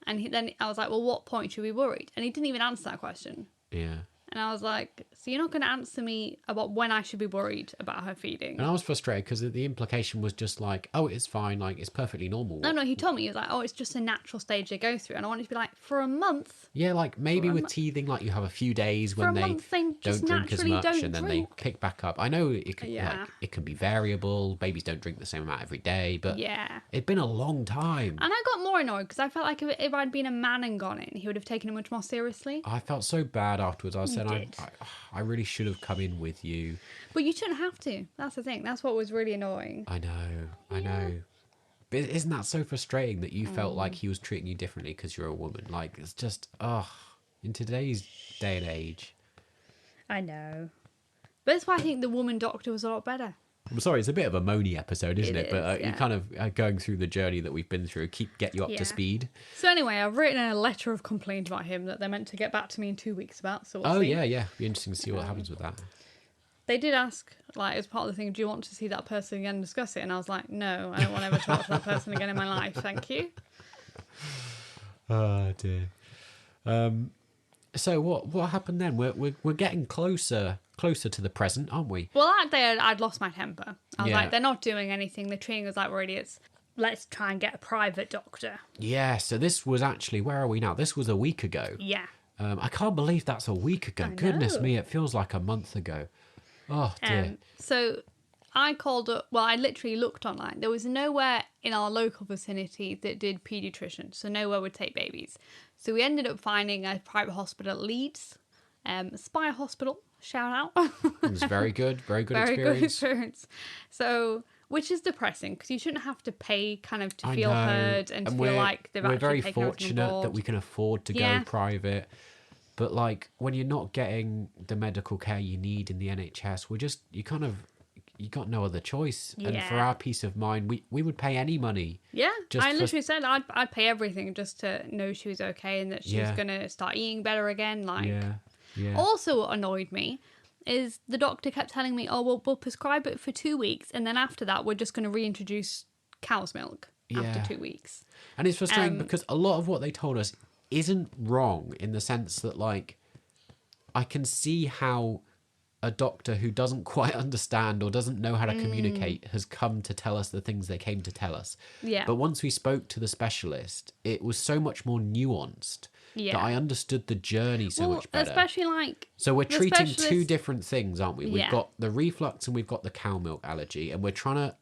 And then I was like, well, what point should we be worried? And he didn't even answer that question. Yeah. And I was like, so you're not going to answer me about when I should be worried about her feeding? And I was frustrated because the implication was just like, oh, it's fine, like, it's perfectly normal. No, he told me, he was like, oh, it's just a natural stage they go through. And I wanted to be like, for a month? Yeah, like, maybe with teething, like, you have a few days when they don't drink as much and then they pick back up. I know it can, like, it can be variable. Babies don't drink the same amount every day, but it'd been a long time. And I got more annoyed because I felt like if I'd been a man and gone in, he would have taken it much more seriously. I felt so bad afterwards. I said, I really should have come in with you. But you shouldn't have to. That's the thing. That's what was really annoying. I know. But isn't that so frustrating that you felt like he was treating you differently because you're a woman? Like, it's just, in today's day and age. I know. But that's why I think the woman doctor was a lot better. I'm sorry, it's a bit of a moany episode, isn't it? But you kind of going through the journey that we've been through, get you up to speed. So anyway, I've written a letter of complaint about him that they're meant to get back to me in 2 weeks about. So we'll see. Yeah. Be interesting to see what happens with that. They did ask, like, as part of the thing, do you want to see that person again and discuss it? And I was like, no, I don't want to ever talk to that person again in my life. Thank you. Oh dear. So what happened then? We're getting closer to the present, aren't we? Well, that day I'd lost my temper. I was like, they're not doing anything. They're treating us like we're idiots. Let's try and get a private doctor. Yeah, so this was actually, where are we now? This was a week ago. Yeah. I can't believe that's a week ago. Goodness me, it feels like a month ago. Oh, dear. So I called up, well, I literally looked online. There was nowhere in our local vicinity that did paediatrician, so nowhere would take babies. So we ended up finding a private hospital at Leeds, Spire Hospital, shout out. It was very good experience. Good experience. So, which is depressing because you shouldn't have to pay kind of to feel heard and to feel like they've actually taken everything on board. We're very fortunate that we can afford to go private. But like, when you're not getting the medical care you need in the NHS, you got no other choice. Yeah. And for our peace of mind, we would pay any money. Yeah, I literally said I'd pay everything just to know she was okay and that she was going to start eating better again. Like, Also what annoyed me is the doctor kept telling me, oh, well, we'll prescribe it for 2 weeks. And then after that, we're just going to reintroduce cow's milk after 2 weeks. And it's frustrating because a lot of what they told us isn't wrong, in the sense that, like, I can see how a doctor who doesn't quite understand or doesn't know how to communicate has come to tell us the things they came to tell us. Yeah. But once we spoke to the specialist, it was so much more nuanced that I understood the journey so much better. Especially like... So we're treating two different things, aren't we? We've got the reflux and we've got the cow milk allergy, and we're trying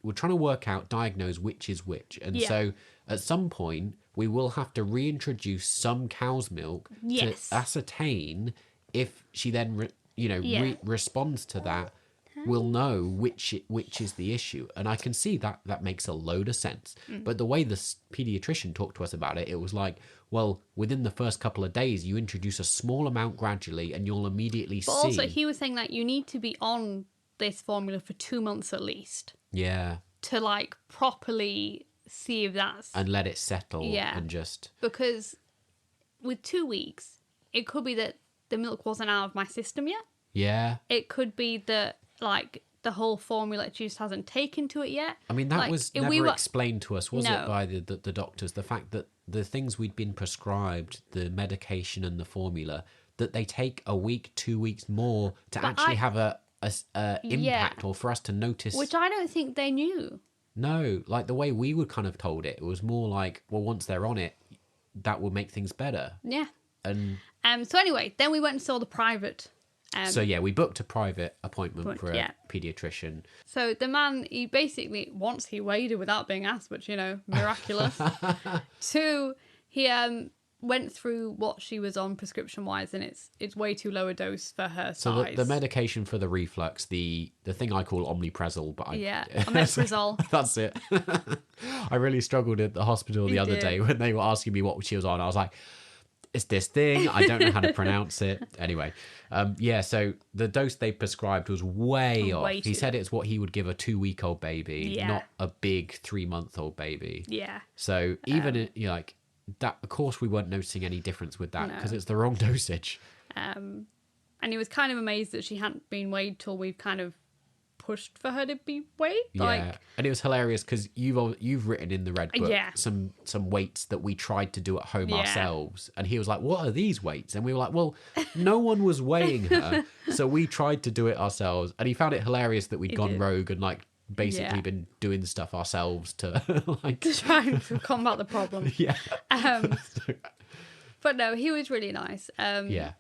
to work out, diagnose which is which. And so at some point, we will have to reintroduce some cow's milk to ascertain if she then, responds to that. We'll know which is the issue. And I can see that makes a load of sense. But the way the paediatrician talked to us about it, it was like, well, within the first couple of days, you introduce a small amount gradually and you'll immediately see. But also, he was saying that you need to be on this formula for 2 months at least. Yeah. To, like, properly see if that's... And let it settle and just... Because with 2 weeks, it could be that the milk wasn't out of my system yet. Yeah. It could be that, like, the whole formula she just hasn't taken to it yet. I mean, that Like, was if never we were- explained to us, was No. it, by the doctors? The fact that the things we'd been prescribed, the medication and the formula, that they take a week, 2 weeks more to But actually I- have a impact, or for us to notice. Which I don't think they knew. No, like the way we were kind of told it, it was more like, well, once they're on it, that will make things better. Yeah. And So anyway, then we went and saw the private. so yeah, we booked a private appointment for a yeah. paediatrician. So the man, he basically, once he weighed her without being asked, which, you know, miraculous. Two, he went through what she was on prescription-wise, and it's way too low a dose for her So size. the medication for the reflux, the thing I call omeprazole, but omeprazole. That's it. I really struggled at the hospital the other day when they were asking me what she was on. I was like, it's this thing. I don't know how to pronounce it. Anyway, so the dose they prescribed was way off. He said it's what he would give a 2-week-old baby, not a big 3-month-old baby. Yeah. So even like that, of course, we weren't noticing any difference with that because it's the wrong dosage. And he was kind of amazed that she hadn't been weighed till we've kind of pushed for her to be weighed. Yeah, and it was hilarious because you've written in the red book Yeah. some weights that we tried to do at home ourselves, and he was like, "What are these weights?" And we were like, "Well, no one was weighing her, so we tried to do it ourselves." And he found it hilarious that we'd gone rogue and like basically been doing stuff ourselves to like to try and combat the problem. Yeah. But no, he was really nice. Yeah.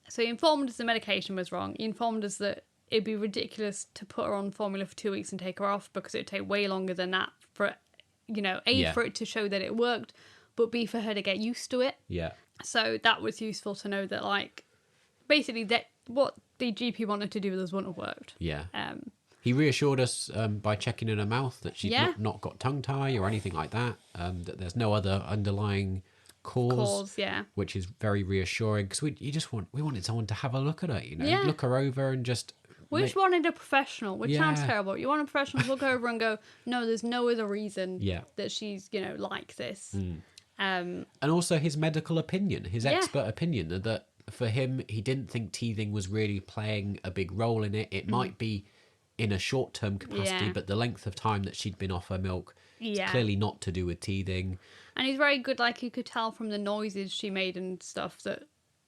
So he informed us the medication was wrong. He informed us that it'd be ridiculous to put her on formula for 2 weeks and take her off because it'd take way longer than that for, you know, A, for it to show that it worked, but B, for her to get used to it. Yeah. So that was useful to know that, like, basically that what the GP wanted to do with us wouldn't have worked. Yeah. He reassured us by checking in her mouth that she'd not got tongue tie or anything like that, that there's no other underlying cause, which is very reassuring because we wanted someone to have a look at her, you know, look her over and just. We just wanted a professional, which sounds terrible. You want a professional to look over and go, no, there's no other reason that she's, you know, like this. And also his medical opinion, his expert opinion, that for him, he didn't think teething was really playing a big role in it. It might be in a short-term capacity, but the length of time that she'd been off her milk is clearly not to do with teething. And he's very good, like you could tell from the noises she made and stuff that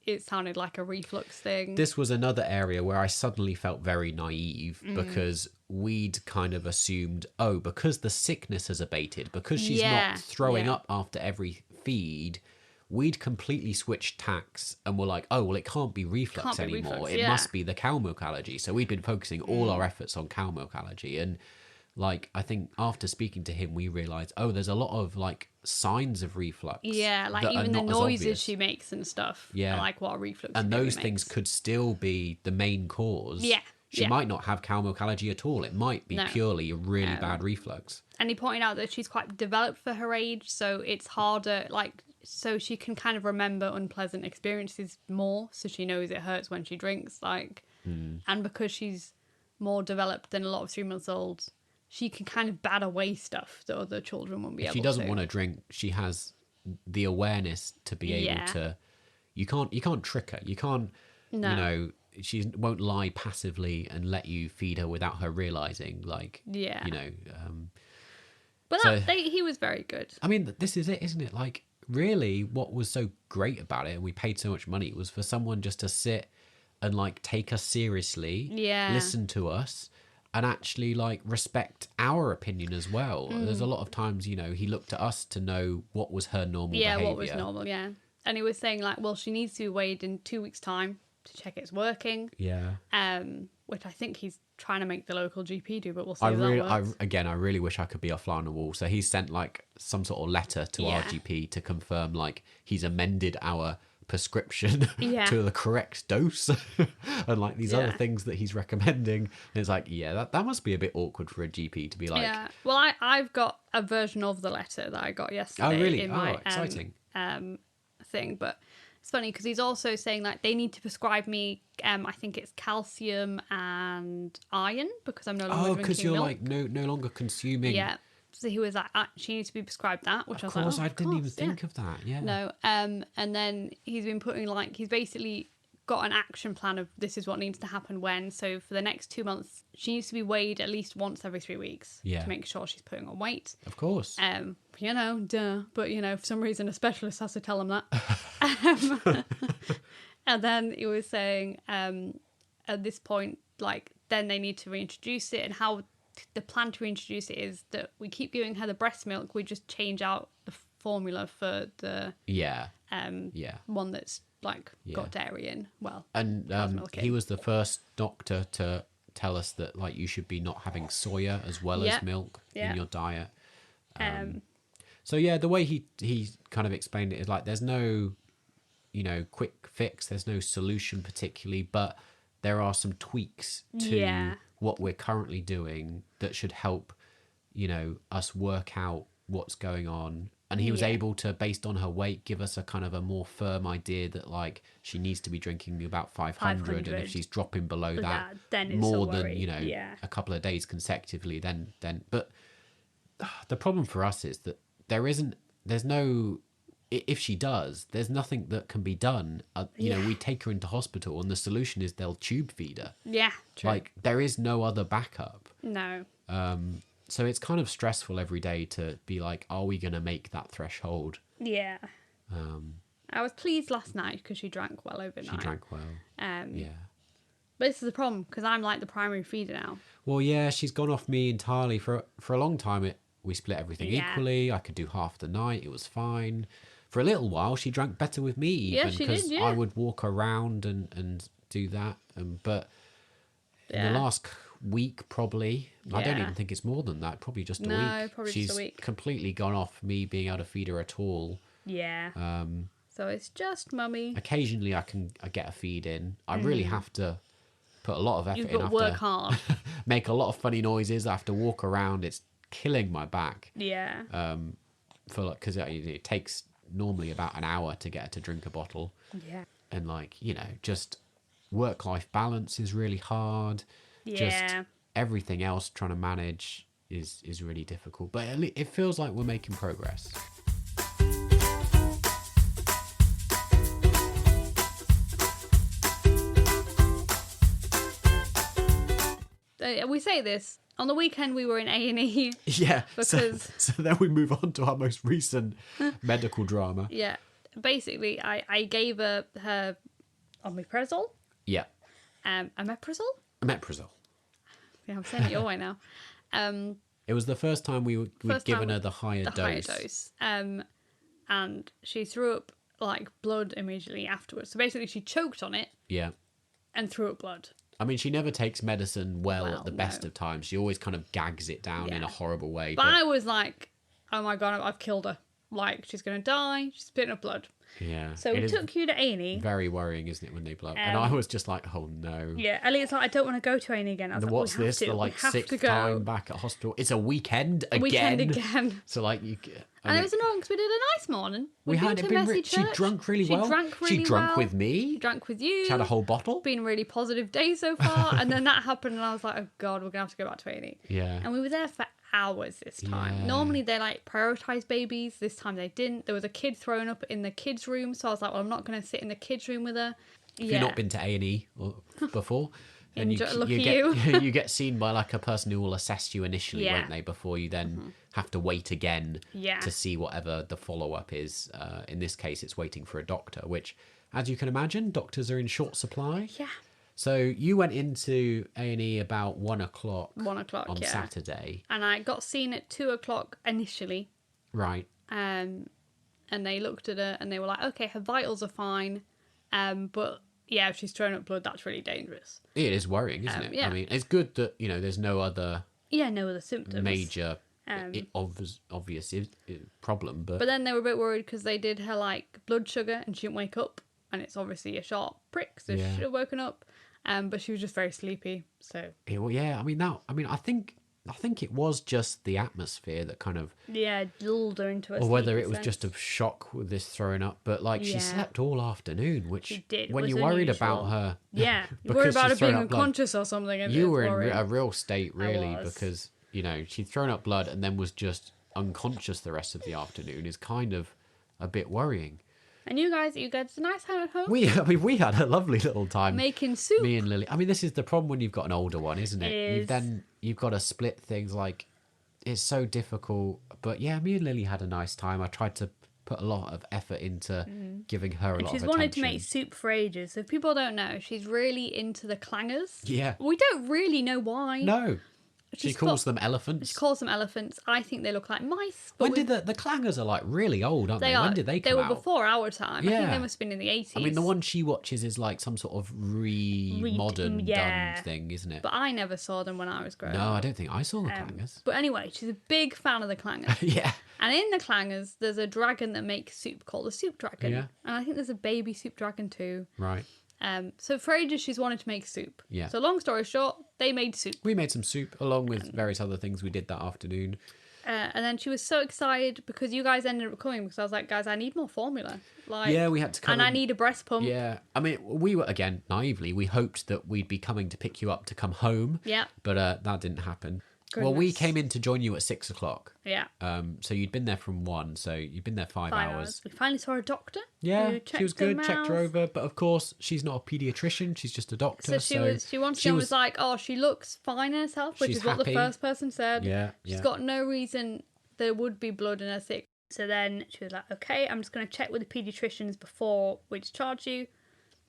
it sounded like a reflux thing. This was another area where I suddenly felt very naive because we'd kind of assumed, because the sickness has abated, because she's not throwing up after every feed, we'd completely switched tacks and were like, it can't be reflux anymore. It must be the cow milk allergy. So we'd been focusing all our efforts on cow milk allergy. And like, I think after speaking to him, we realised, there's a lot of like signs of reflux. Yeah, like even the noises she makes and stuff. Yeah. Like what a reflux and those things could still be the main cause. Yeah. She might not have cow milk allergy at all. It might be purely a really bad reflux. And he pointed out that she's quite developed for her age, so it's harder, so she can kind of remember unpleasant experiences more, so she knows it hurts when she drinks, and because she's more developed than a lot of 3-month-olds, she can kind of bat away stuff that other children won't be able to. If she doesn't want to drink, she has the awareness to be able to. You can't trick her. You can't. No. You know, she won't lie passively and let you feed her without her realizing. You know. But he was very good. I mean, this is it, isn't it? Like, really, what was so great about it, and we paid so much money, was for someone just to sit and like take us seriously, listen to us. And actually, like, respect our opinion as well. There's a lot of times, you know, he looked at us to know what was her normal behaviour. Yeah, what was normal, And he was saying, like, well, she needs to be weighed in 2 weeks' time to check it's working. Yeah. Which I think he's trying to make the local GP do, but we'll see if that works. I really wish I could be a fly on the wall. So he sent, like, some sort of letter to our GP to confirm, like, he's amended our prescription to the correct dose and like these other things that he's recommending. And it's like, that must be a bit awkward for a GP to be like. Yeah, well, I've got a version of the letter that I got yesterday. Oh, really? In my, exciting. Thing, but it's funny because he's also saying like they need to prescribe me. I think it's calcium and iron because I'm no longer drinking because you're milk. like no longer consuming. Yeah. So he was like, she needs to be prescribed that, which of I was course, like, I didn't even think of that. Yeah. No. And then he's been putting he's basically got an action plan of this is what needs to happen when. So for the next 2 months, she needs to be weighed at least once every 3 weeks to make sure she's putting on weight. Of course. You know, duh. But, you know, for some reason, a specialist has to tell them that. And then he was saying at this point, like, then they need to reintroduce it. And how the plan to reintroduce it is that we keep giving her the breast milk. We just change out the formula for the one that's like got dairy in. Well, and he was the first doctor to tell us that like you should be not having soya as well as milk in your diet. So yeah, the way he kind of explained it is like there's no, you know, quick fix. There's no solution particularly, but there are some tweaks to what we're currently doing that should help, you know, us work out what's going on. And he was able to, based on her weight, give us a kind of a more firm idea that like she needs to be drinking about 500, and if she's dropping below that then it's more a than, worry. you know, a couple of days consecutively, then but the problem for us is that there's no, if she does, there's nothing that can be done. You know, we take her into hospital and the solution is they'll tube feed her. Yeah, true. Like there is no other backup. No. So it's kind of stressful every day to be like, are we going to make that threshold? Yeah. I was pleased last night because she drank well overnight. She drank well. Yeah. But this is the problem because I'm like the primary feeder now. Well, yeah, she's gone off me entirely for a long time. We split everything equally. I could do half the night. It was fine. For a little while, she drank better with me even because I would walk around and do that. But in the last week, probably, I don't even think it's more than that. Probably just a week. Probably She's just a week. completely gone off me being able to feed her at all. Yeah. So it's just mummy. Occasionally, I get a feed in. I really have to put a lot of effort in. You've got to work hard. Make a lot of funny noises. I have to walk around. It's killing my back. Yeah. Because it takes normally about an hour to get her to drink a bottle. Yeah. And like, you know, just work-life balance is really hard. Yeah. Just everything else trying to manage is really difficult. But it feels like we're making progress. We say this. On the weekend, we were in A&E. Yeah. Because... So then we move on to our most recent medical drama. Yeah. Basically, I gave her omeprazole. Yeah. Omeprazole? Omeprazole. Yeah, I'm saying it your way now. It was the first time we'd given her the higher dose. And she threw up like blood immediately afterwards. So basically, she choked on it. Yeah. And threw up blood. I mean, she never takes medicine well at the best of times. She always kind of gags it down in a horrible way. But I was like, oh my God, I've killed her. Like, she's going to die. She's spitting up blood. Yeah. So we took you to A&E. Very worrying, isn't it, when they blow up? And I was just like, oh no. Yeah, Elliot's like, I don't want to go to A&E again. I was like, what's this? The like sixth time back at hospital. It's a weekend again. Weekend again. So like you. And it was annoying because we did a nice morning. We had it been. She drank really well. She drank with me. She drank with you. She had a whole bottle. Been a really positive day so far. And then that happened, and I was like, oh God, we're gonna have to go back to A&E. Yeah. And we were there for hours this time. Yeah. Normally they like prioritize babies. This time they didn't. There was a kid thrown up in the kids' room, so I was like, well, I'm not going to sit in the kids' room with her. If you've not been to A&E before, and you you get seen by like a person who will assess you initially, won't they? Before you then have to wait again to see whatever the follow-up is. In this case, it's waiting for a doctor, which, as you can imagine, doctors are in short supply. Yeah. So you went into A&E about 1 o'clock. 1 o'clock on Saturday, and I got seen at 2 o'clock initially. Right. And they looked at her and they were like, okay, her vitals are fine, but yeah, if she's thrown up blood, that's really dangerous. It is worrying, isn't it? Yeah. I mean, it's good that there's no other symptoms, major obvious problem, but then they were a bit worried because they did her like blood sugar and she didn't wake up, and it's obviously a sharp prick, so she should have woken up. But she was just very sleepy. So I think it was just the atmosphere that kind of lulled her into a or whether it was just a shock with this throwing up. But like she slept all afternoon, which she did. When you're worried about her, you're worried about her being unconscious or something. And you were in a real state, really, because she'd thrown up blood and then was just unconscious the rest of the afternoon. Is kind of a bit worrying. And you guys a nice time at home? We had a lovely little time. Making soup. Me and Lily. I mean, this is the problem when you've got an older one, isn't it? It is. You've got to split things. Like, it's so difficult. But yeah, me and Lily had a nice time. I tried to put a lot of effort into giving her a lot of attention. She's wanted to make soup for ages. So if people don't know, she's really into the clangers. Yeah. We don't really know why. No. She calls them elephants. She calls them elephants. I think they look like mice. When did the clangers are like really old, aren't they? When did they come out? They were before our time. I think they must have been in the 80s. I mean, the one she watches is like some sort of modern done thing, isn't it? But I never saw them when I was growing up. No, I don't think I saw the clangers. But anyway, she's a big fan of the clangers. Yeah. And in the clangers, there's a dragon that makes soup called the soup dragon. Yeah. And I think there's a baby soup dragon too. Right. So for ages, she's wanted to make soup. Yeah. So long story short, they made soup. We made some soup along with various other things we did that afternoon. And then she was so excited because you guys ended up coming because I was like, guys, I need more formula. Like, yeah, we had to come. And I need a breast pump. Yeah. I mean, we were, again, naively, we hoped that we'd be coming to pick you up to come home. Yeah. But that didn't happen. Goodness. Well, we came in to join you at 6 o'clock. Yeah. So you'd been there from 1, so you'd been there 5 hours. We finally saw a doctor. Yeah, she was good, checked her over, but of course she's not a paediatrician, she's just a doctor. So she was like, oh, she looks fine in herself, which is what the first person said. Yeah. She's got no reason there would be blood in her sick. So then she was like, okay, I'm just going to check with the paediatricians before we discharge you.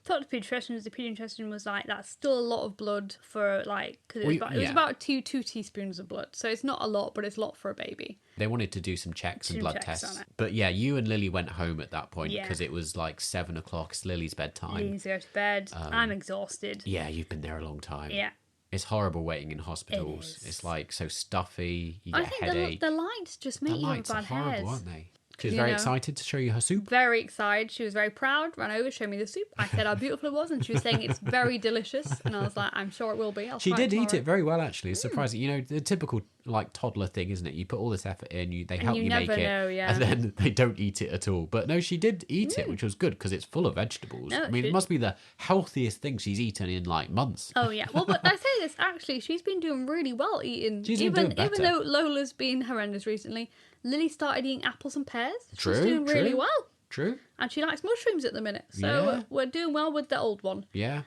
Talked to pediatricians. The pediatrician was like, "That's still a lot of blood for like because it was about two teaspoons of blood. So it's not a lot, but it's a lot for a baby." They wanted to do some checks and blood tests, but yeah, you and Lily went home at that point because it was like 7 o'clock. It's Lily's bedtime. Lily's go to bed. I'm exhausted. Yeah, you've been there a long time. Yeah. It's horrible waiting in hospitals. It's like so stuffy. You get a headache. The lights just make you have bad horrible, hairs. aren't they? She was very excited to show you her soup. Very excited. She was very proud. Ran over, showed me the soup. I said how beautiful it was, and she was saying it's very delicious. And I was like, I'm sure it will be. She did eat it very well, actually. It's surprising. You know, the typical like toddler thing, isn't it? You put all this effort in, they help you make it, and then they don't eat it at all. But no, she did eat it, which was good because it's full of vegetables. No, I mean, it must be the healthiest thing she's eaten in like months. Oh yeah. Well, but I say this actually, she's been doing really well eating. She's even though Lola's been horrendous recently. Lily started eating apples and pears. True, she's doing really well. True. And she likes mushrooms at the minute. So we're doing well with the old one. Yeah.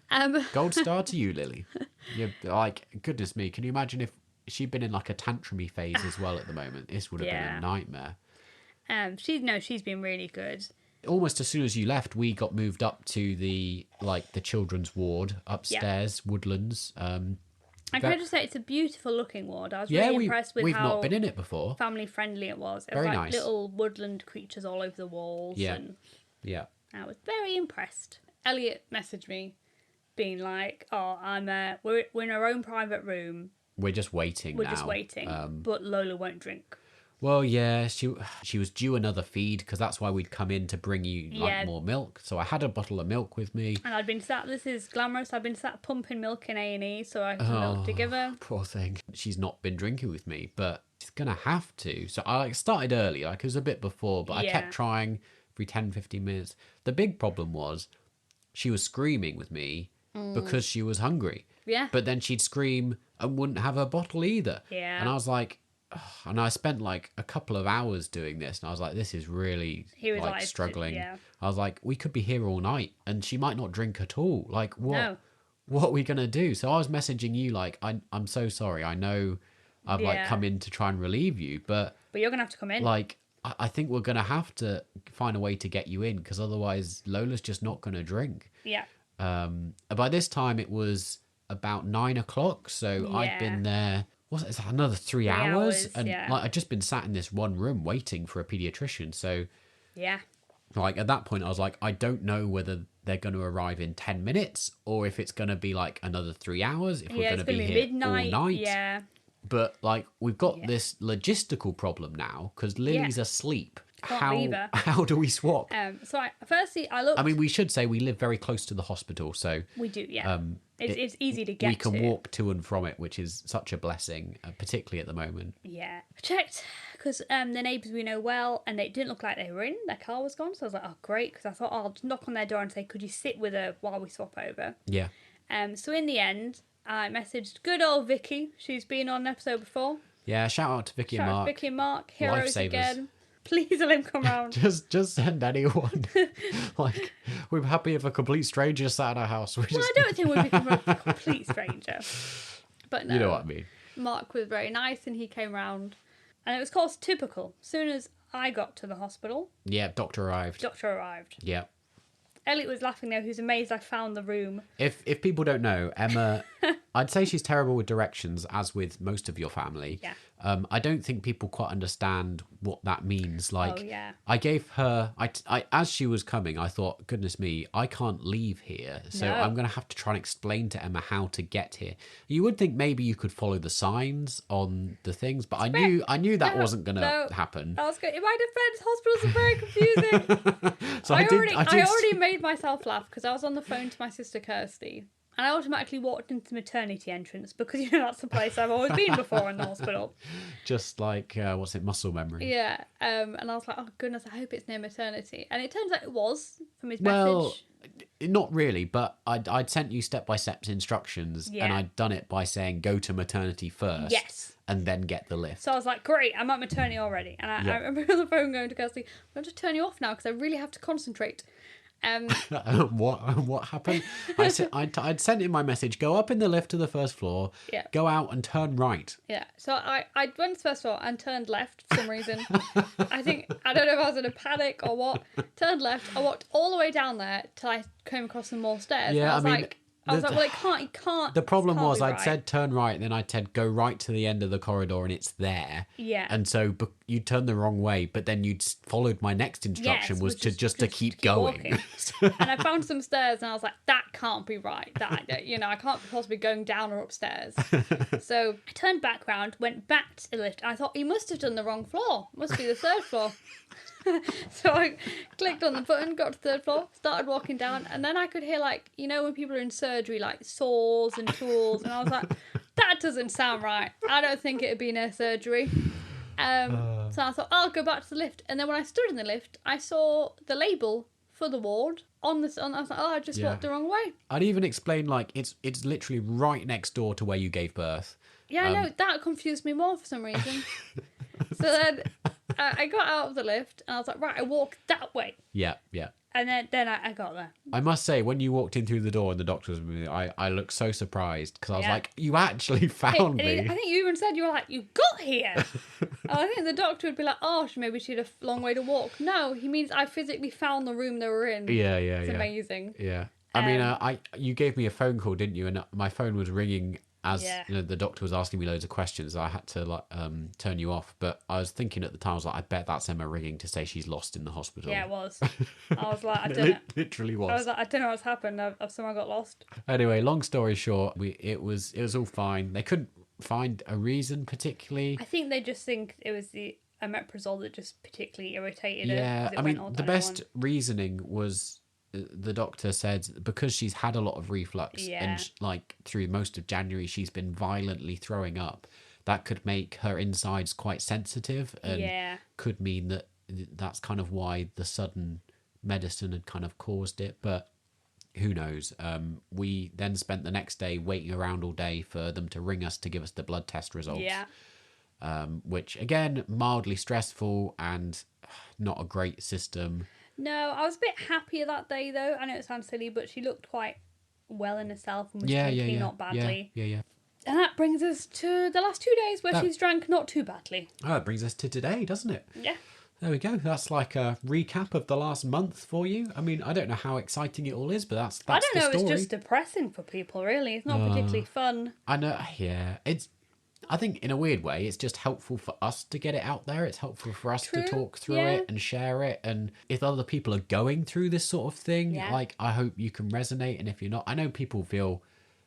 Gold star to you, Lily. You're like, goodness me, can you imagine if she'd been in like a tantrumy phase as well at the moment? This would have been a nightmare. She's been really good. Almost as soon as you left, we got moved up to the children's ward upstairs, Woodlands. I can just say it's a beautiful looking ward. I was really impressed with we've how not been in it before. Family friendly it was. It very was like nice. Little woodland creatures all over the walls. Yeah. And yeah. I was very impressed. Elliot messaged me being like, oh, we're in our own private room. We're just waiting now. We're just waiting. But Lola won't drink. Well, yeah, she was due another feed because that's why we'd come in to bring you more milk. So I had a bottle of milk with me. And I'd been this is glamorous, I'd been sat pumping milk in A&E so I had some milk to give her. Poor thing. She's not been drinking with me, but she's going to have to. So I started early, it was a bit before, but I kept trying every 10, 15 minutes. The big problem was she was screaming with me because she was hungry. Yeah. But then she'd scream and wouldn't have her bottle either. Yeah. And I was like... And I spent like a couple of hours doing this, and I was like, "This is really struggling." Yeah. I was like, "We could be here all night, and she might not drink at all. Like, what? No. What are we gonna do?" So I was messaging you like, "I'm so sorry. I know I've like come in to try and relieve you, but you're gonna have to come in. Like, I think we're gonna have to find a way to get you in because otherwise Lola's just not gonna drink." Yeah. By this time it was about 9 o'clock, so I'd been there. Was it another 3 hours? And like I'd just been sat in this one room waiting for a pediatrician. So like at that point I was like, I don't know whether they're going to arrive in 10 minutes or if it's going to be like another 3 hours. If we're going to be here midnight, all night. Yeah. But like we've got this logistical problem now because Lily's asleep. How do we swap? I looked. I mean, we should say we live very close to the hospital, so we do. Yeah, it's easy to get. We can walk to and from it, which is such a blessing, particularly at the moment. Yeah, I checked because the neighbours we know well, and they didn't look like they were in. Their car was gone, so I was like, "Oh, great!" Because I thought, I'll just knock on their door and say, "Could you sit with her while we swap over?" Yeah. So in the end, I messaged good old Vicky. She's been on an episode before. Yeah, shout out to Vicky and Mark. Vicky and Mark, heroes again. Please let him come round. Just send anyone. Like, we're happy if a complete stranger sat at our house. Well, I don't think we'd become a complete stranger. But no. You know what I mean. Mark was very nice and he came round. And it was, of course, typical. As soon as I got to the hospital... Yeah, doctor arrived. Yeah. Elliot was laughing there. He was amazed I found the room. If people don't know, Emma, I'd say she's terrible with directions, as with most of your family. Yeah. I don't think people quite understand what that means. Like, Oh, yeah. I gave her, I as she was coming, I thought, goodness me, I can't leave here. So No. I'm going to have to try and explain to Emma how to get here. You would think maybe you could follow the signs on the things, but I knew that wasn't going to happen. I was going, in my defence, hospitals are very confusing. So I already made myself laugh because I was on the phone to my sister Kirsty. And I automatically walked into the maternity entrance because, you know, that's the place I've always been before in the hospital. Just like, what's it, muscle memory? Yeah. And I was like, oh, goodness, I hope it's near maternity. And it turns out it was from his Well, message. not really, but I'd sent you step-by-step instructions and I'd done it by saying go to maternity first. Yes. And then get the lift. So I was like, great, I'm at maternity already. And I remember on the phone going to Kirsty, I'm going to turn you off now because I really have to concentrate. What happened? I'd sent in my message, go up in the lift to the first floor, go out and turn right. Yeah, so I went to the first floor and turned left for some reason. I don't know if I was in a panic or what. Turned left, I walked all the way down there till I came across some more stairs. Yeah, I was like, well, it can't. The problem was right. I'd said turn right, then I'd said go right to the end of the corridor and it's there. Yeah. And so you turned the wrong way, but then you'd followed my next instruction was to keep going. And I found some stairs and I was like, that can't be right. That, you know, I can't possibly be going down or upstairs. So I turned back round, went back to the lift. I thought, he must have done the wrong floor. Must be the third floor. So I clicked on the button, got to the third floor, started walking down, and then I could hear, like, you know, when people are in surgery, like saws and tools, and I was like, that doesn't sound right. I don't think it'd be near surgery. So I thought, I'll go back to the lift. And then when I stood in the lift, I saw the label for the ward on this. I was like, oh, I just walked the wrong way. I'd even explain, like, it's literally right next door to where you gave birth. Yeah, I know, that confused me more for some reason. So then I got out of the lift and I was like, right, I walk that way. Yeah. And then I got there. I must say, when you walked in through the door and the doctor was with me, I looked so surprised because I was like, you actually found me. I think you even said, you were like, you got here. I think the doctor would be like, oh, maybe she had a long way to walk. No, he means I physically found the room they were in. Yeah. It's amazing. Yeah. I mean, you gave me a phone call, didn't you? And my phone was ringing as you know, the doctor was asking me loads of questions. I had to turn you off, but I was thinking at the time, I was like, I bet that's Emma ringing to say she's lost in the hospital. Yeah, it was. I was like, I don't know. Literally was. I was like, I don't know what's happened. I've somehow got lost. Anyway, long story short, it was all fine. They couldn't find a reason particularly. I think they just think it was the omeprazole that just particularly irritated her. Yeah, I mean, the best reasoning was, the doctor said, because she's had a lot of reflux and like through most of January she's been violently throwing up, that could make her insides quite sensitive and could mean that that's kind of why the sudden medicine had kind of caused it, but who knows. We then spent the next day waiting around all day for them to ring us to give us the blood test results, which again, mildly stressful and not a great system. No, I was a bit happier that day though. I know it sounds silly, but she looked quite well in herself and was drinking not badly. Yeah. And that brings us to the last 2 days where she's drank not too badly. Oh, that brings us to today, doesn't it? Yeah. There we go. That's like a recap of the last month for you. I mean, I don't know how exciting it all is, but that's I don't know, the story. it's just depressing for people, really. It's not particularly fun. I know, yeah. I think in a weird way, it's just helpful for us to get it out there. It's helpful for us to talk through it and share it. And if other people are going through this sort of thing, like, I hope you can resonate. And if you're not, I know people feel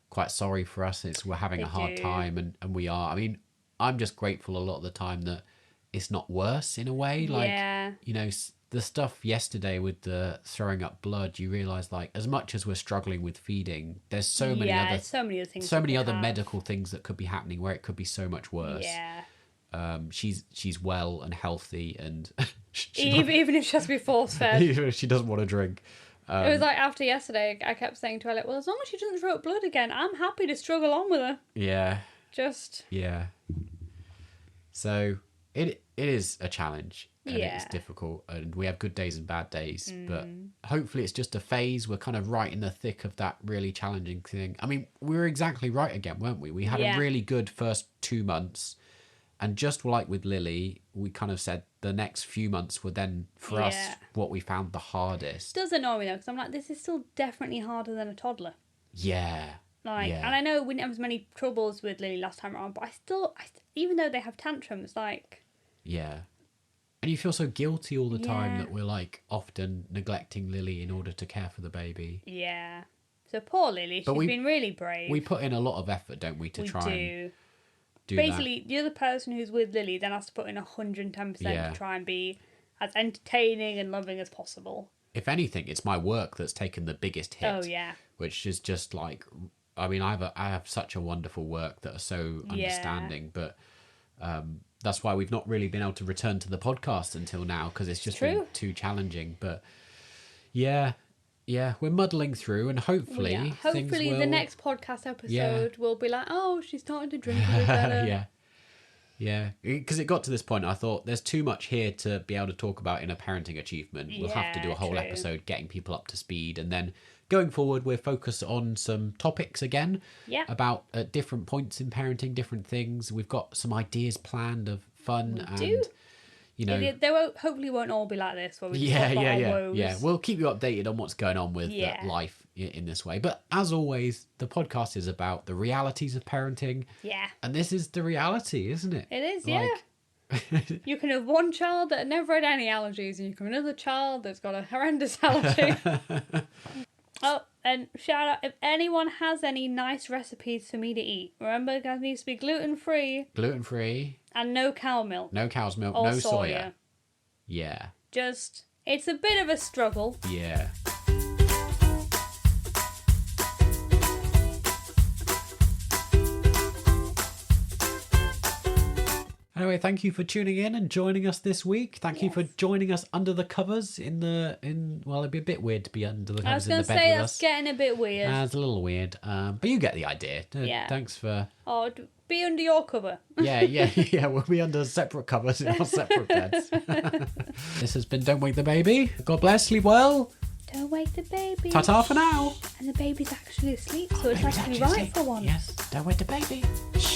quite sorry for us. We're having a hard time, and we are. I mean, I'm just grateful a lot of the time that it's not worse in a way. Like, you know, the stuff yesterday with the throwing up blood, you realise, like, as much as we're struggling with feeding, there's so many other things, so many other medical things that could be happening where it could be so much worse. Yeah. She's well and healthy, and even if she has to be force fed, even if she doesn't want to drink. It was like after yesterday, I kept saying to Elliot, well, as long as she doesn't throw up blood again, I'm happy to struggle on with her. Yeah. So it is a challenge. and it's difficult, and we have good days and bad days, but hopefully it's just a phase. We're kind of right in the thick of that really challenging thing. I mean, we were exactly right again, weren't we? We had a really good first 2 months, and just like with Lily, we kind of said the next few months were then for us what we found the hardest. Does annoy me though, because I'm like, this is still definitely harder than a toddler. And I know we didn't have as many troubles with Lily last time around, but I still even though they have tantrums, like... Yeah. And you feel so guilty all the time that we're, like, often neglecting Lily in order to care for the baby. Yeah. So poor Lily, she's been really brave. We put in a lot of effort, don't we, to try and do Basically, the other person who's with Lily then has to put in 110% to try and be as entertaining and loving as possible. If anything, it's my work that's taken the biggest hit. Oh, yeah. Which is just, like... I mean, I have such a wonderful work that are so understanding, but that's why we've not really been able to return to the podcast until now, because it's just been too challenging. But yeah, we're muddling through, and hopefully the next podcast episode will be like, oh, she's starting to drink a bit better. Yeah, because it got to this point, I thought there's too much here to be able to talk about in a parenting achievement. We'll have to do a whole episode getting people up to speed, and then going forward, we're focused on some topics again about at different points in parenting, different things. We've got some ideas planned of fun you know, they hopefully won't all be like this. Where we yeah. We'll keep you updated on what's going on with life in this way. But as always, the podcast is about the realities of parenting. Yeah. And this is the reality, isn't it? It is, You can have one child that never had any allergies, and you can have another child that's got a horrendous allergy. Oh, and shout out if anyone has any nice recipes for me to eat. Remember, it needs to be gluten-free. Gluten-free. And no cow milk. No cow's milk, or no soya. Yeah. It's a bit of a struggle. Yeah. Anyway, thank you for tuning in and joining us this week. Thank you for joining us under the covers well, it'd be a bit weird to be under the covers in the bed with us. I was going to say that's getting a bit weird. It's a little weird, but you get the idea. Thanks for... Oh, be under your cover. Yeah, we'll be under separate covers in our separate beds. This has been Don't Wake the Baby. God bless, sleep well. Don't wake the baby. Ta-ta for now. And the baby's actually asleep, so it's actually right for once. Yes, don't wake the baby. Shh.